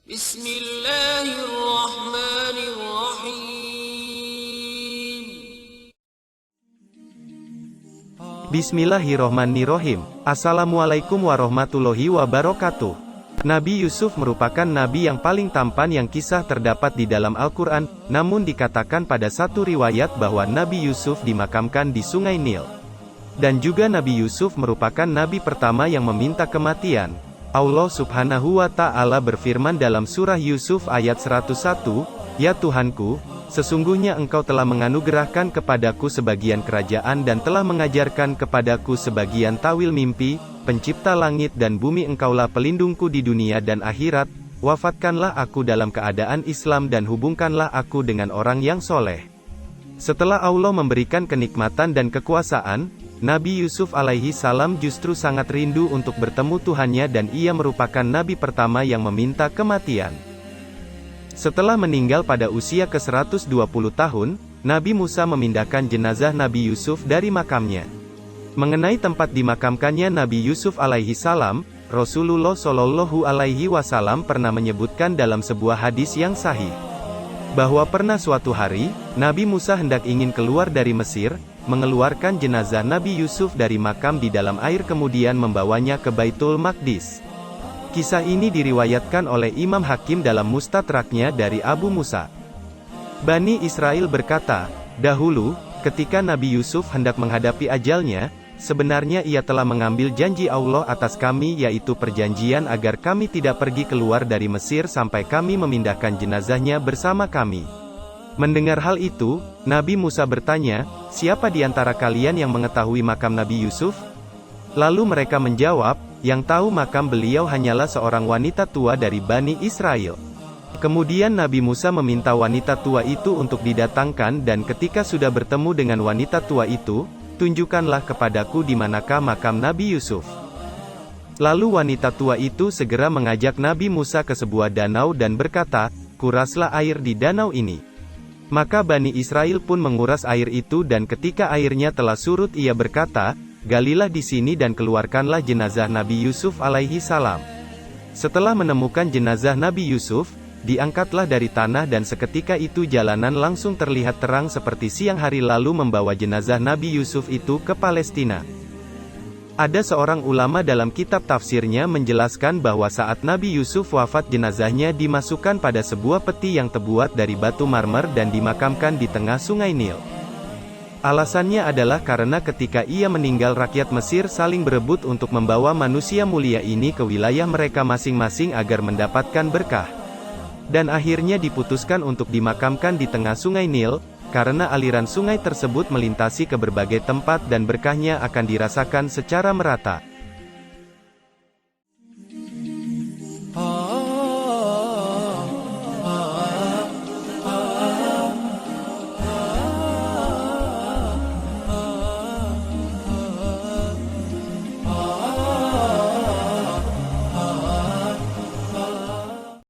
Bismillahirrahmanirrahim. Bismillahirrohmanirrohim. Assalamualaikum warahmatullahi wabarakatuh. Nabi Yusuf merupakan nabi yang paling tampan yang kisah terdapat di dalam Al-Quran, namun dikatakan pada satu riwayat bahwa Nabi Yusuf dimakamkan di Sungai Nil. Dan juga Nabi Yusuf merupakan nabi pertama yang meminta kematian. Allah subhanahu wa ta'ala berfirman dalam surah Yusuf ayat 101, "Ya Tuhanku, sesungguhnya Engkau telah menganugerahkan kepadaku sebagian kerajaan dan telah mengajarkan kepadaku sebagian tawil mimpi, pencipta langit dan bumi, Engkaulah pelindungku di dunia dan akhirat, wafatkanlah aku dalam keadaan Islam dan hubungkanlah aku dengan orang yang soleh." Setelah Allah memberikan kenikmatan dan kekuasaan, Nabi Yusuf alaihi salam justru sangat rindu untuk bertemu Tuhannya dan ia merupakan nabi pertama yang meminta kematian. Setelah meninggal pada usia ke-120 tahun, Nabi Musa memindahkan jenazah Nabi Yusuf dari makamnya. Mengenai tempat dimakamkannya Nabi Yusuf alaihi salam, Rasulullah Shallallahu alaihi wasallam pernah menyebutkan dalam sebuah hadis yang sahih, bahwa pernah suatu hari, Nabi Musa hendak ingin keluar dari Mesir, mengeluarkan jenazah Nabi Yusuf dari makam di dalam air kemudian membawanya ke Baitul Maqdis. Kisah ini diriwayatkan oleh Imam Hakim dalam Mustadraknya dari Abu Musa. Bani Israel berkata, "Dahulu, ketika Nabi Yusuf hendak menghadapi ajalnya, sebenarnya ia telah mengambil janji Allah atas kami, yaitu perjanjian agar kami tidak pergi keluar dari Mesir sampai kami memindahkan jenazahnya bersama kami." Mendengar hal itu, Nabi Musa bertanya, "Siapa di antara kalian yang mengetahui makam Nabi Yusuf?" Lalu mereka menjawab, "Yang tahu makam beliau hanyalah seorang wanita tua dari Bani Israel." Kemudian Nabi Musa meminta wanita tua itu untuk didatangkan dan ketika sudah bertemu dengan wanita tua itu, "Tunjukkanlah kepadaku di manakah makam Nabi Yusuf." Lalu wanita tua itu segera mengajak Nabi Musa ke sebuah danau dan berkata, "Kuraslah air di danau ini." Maka Bani Israel pun menguras air itu dan ketika airnya telah surut ia berkata, "Galilah di sini dan keluarkanlah jenazah Nabi Yusuf alaihi salam." Setelah menemukan jenazah Nabi Yusuf, diangkatlah dari tanah dan seketika itu jalanan langsung terlihat terang seperti siang hari lalu membawa jenazah Nabi Yusuf itu ke Palestina. Ada seorang ulama dalam kitab tafsirnya menjelaskan bahwa saat Nabi Yusuf wafat jenazahnya dimasukkan pada sebuah peti yang terbuat dari batu marmer dan dimakamkan di tengah Sungai Nil. Alasannya adalah karena ketika ia meninggal rakyat Mesir saling berebut untuk membawa manusia mulia ini ke wilayah mereka masing-masing agar mendapatkan berkah. Dan akhirnya diputuskan untuk dimakamkan di tengah Sungai Nil, karena aliran sungai tersebut melintasi ke berbagai tempat dan berkahnya akan dirasakan secara merata.